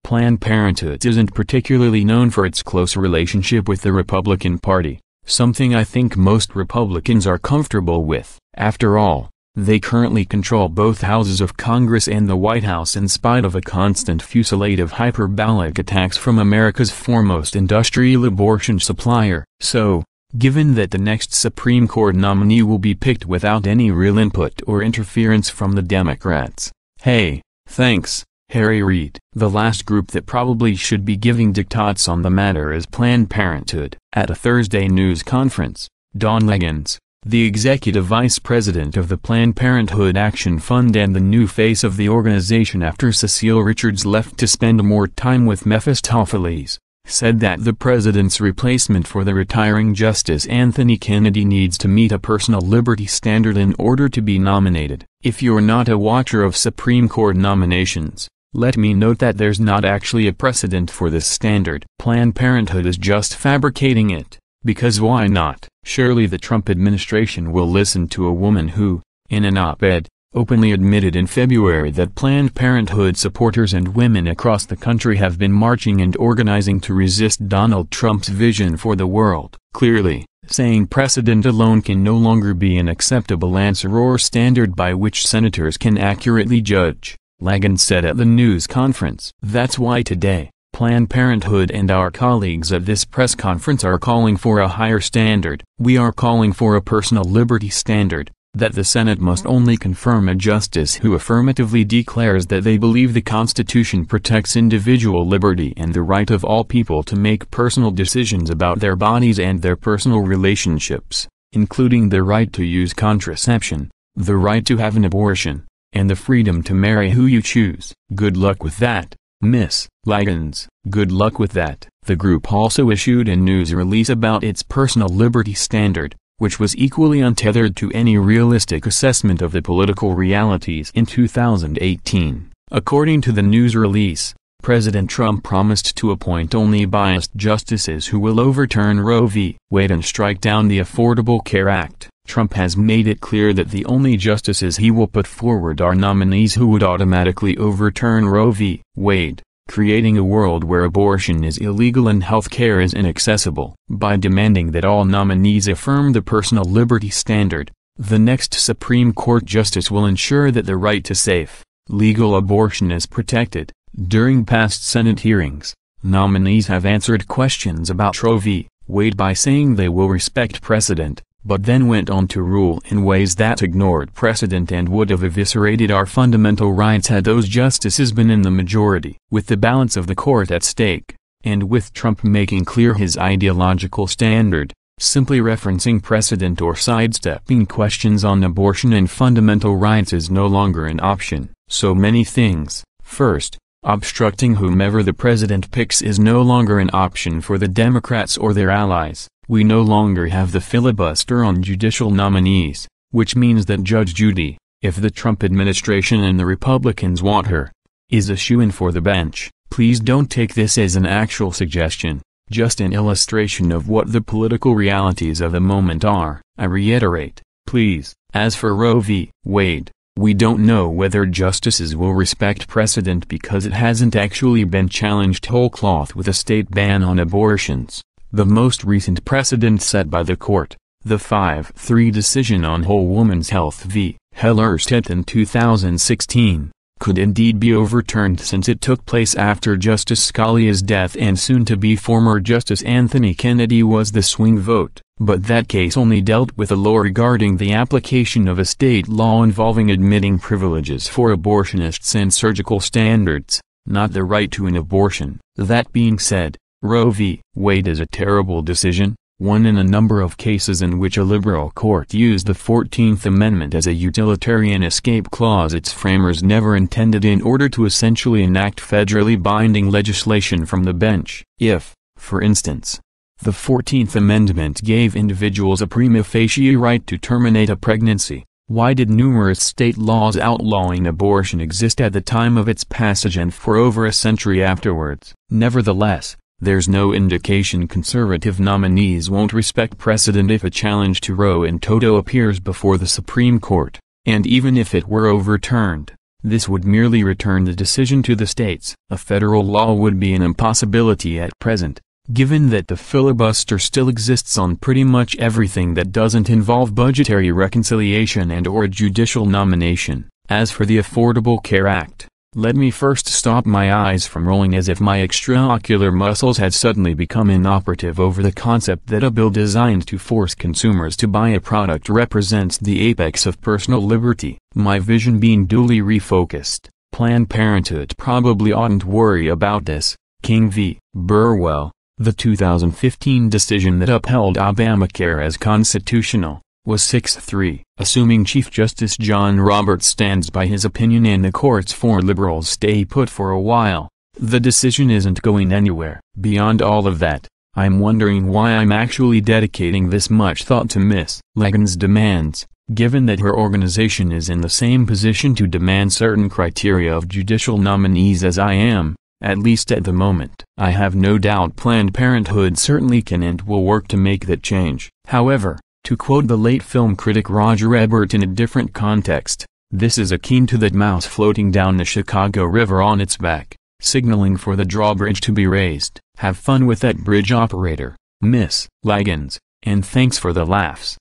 Planned Parenthood isn't particularly known for its close relationship with the Republican Party, something I think most Republicans are comfortable with. After all, they currently control both houses of Congress and the White House in spite of a constant fusillade of hyperbolic attacks from America's foremost industrial abortion supplier. So, given that the next Supreme Court nominee will be picked without any real input or interference from the Democrats, hey, thanks, Reid. The last group that probably should be giving diktats on the matter is Planned Parenthood. At a Thursday news conference, Laguens, the executive vice president of the Planned Parenthood Action Fund and the new face of the organization after Cecile Richards left to spend more time with Mephistopheles, said that the president's replacement for the retiring Justice Anthony Kennedy needs to meet a personal liberty standard in order to be nominated. If you're not a watcher of Supreme Court nominations, let me note that there's not actually a precedent for this standard. Planned Parenthood is just fabricating it, because why not? Surely the Trump administration will listen to a woman who, in an op-ed, openly admitted in February that Planned Parenthood supporters and women across the country have been marching and organizing to resist Donald Trump's vision for the world. Clearly, saying precedent alone can no longer be an acceptable answer or standard by which senators can accurately judge, Laguens said at the news conference. That's why today, Planned Parenthood and our colleagues at this press conference are calling for a higher standard. We are calling for a personal liberty standard, that the Senate must only confirm a justice who affirmatively declares that they believe the Constitution protects individual liberty and the right of all people to make personal decisions about their bodies and their personal relationships, including the right to use contraception, the right to have an abortion, and the freedom to marry who you choose. Good luck with that, Miss Laguens. Good luck with that. The group also issued a news release about its personal liberty standard, which was equally untethered to any realistic assessment of the political realities in 2018. According to the news release, President Trump promised to appoint only biased justices who will overturn Roe v. Wade and strike down the Affordable Care Act. Trump has made it clear that the only justices he will put forward are nominees who would automatically overturn Roe v. Wade, creating a world where abortion is illegal and health care is inaccessible. By demanding that all nominees affirm the personal liberty standard, the next Supreme Court justice will ensure that the right to safe, legal abortion is protected. During past Senate hearings, nominees have answered questions about Roe v. Wade by saying they will respect precedent, but then went on to rule in ways that ignored precedent and would have eviscerated our fundamental rights had those justices been in the majority. With the balance of the court at stake, and with Trump making clear his ideological standard, simply referencing precedent or sidestepping questions on abortion and fundamental rights is no longer an option. So many things. First, obstructing whomever the president picks is no longer an option for the Democrats or their allies. We no longer have the filibuster on judicial nominees, which means that Judge Judy, if the Trump administration and the Republicans want her, is a shoo-in for the bench. Please don't take this as an actual suggestion, just an illustration of what the political realities of the moment are. I reiterate, please. As for Roe v. Wade, we don't know whether justices will respect precedent because it hasn't actually been challenged whole cloth with a state ban on abortions. The most recent precedent set by the court, the 5-3 decision on Whole Woman's Health v. Hellerstedt in 2016, could indeed be overturned since it took place after Justice Scalia's death and soon-to-be former Justice Anthony Kennedy was the swing vote. But that case only dealt with a law regarding the application of a state law involving admitting privileges for abortionists and surgical standards, not the right to an abortion. That being said, Roe v. Wade is a terrible decision, one in a number of cases in which a liberal court used the 14th Amendment as a utilitarian escape clause its framers never intended in order to essentially enact federally binding legislation from the bench. If, for instance, the 14th Amendment gave individuals a prima facie right to terminate a pregnancy, why did numerous state laws outlawing abortion exist at the time of its passage and for over a century afterwards? Nevertheless, there's no indication conservative nominees won't respect precedent if a challenge to Roe in toto appears before the Supreme Court, and even if it were overturned, This would merely return the decision to the states. A federal law would be an impossibility at present, given that the filibuster still exists on pretty much everything that doesn't involve budgetary reconciliation and/or a judicial nomination. As for the Affordable Care Act, let me first stop my eyes from rolling as if my extraocular muscles had suddenly become inoperative over the concept that a bill designed to force consumers to buy a product represents the apex of personal liberty. My vision being duly refocused, Planned Parenthood probably oughtn't worry about this. King v. Burwell, the 2015 decision that upheld Obamacare as constitutional, was 6-3. Assuming Chief Justice John Roberts stands by his opinion and the court's 4 liberals stay put for a while, the decision isn't going anywhere. Beyond all of that, I'm wondering why I'm actually dedicating this much thought to Ms. Laguens' demands, given that her organization is in the same position to demand certain criteria of judicial nominees as I am, at least at the moment. I have no doubt Planned Parenthood certainly can and will work to make that change. However, to quote the late film critic Roger Ebert in a different context, this is akin to that mouse floating down the Chicago River on its back, signaling for the drawbridge to be raised. Have fun with that bridge, operator, Miss Laguens, and thanks for the laughs.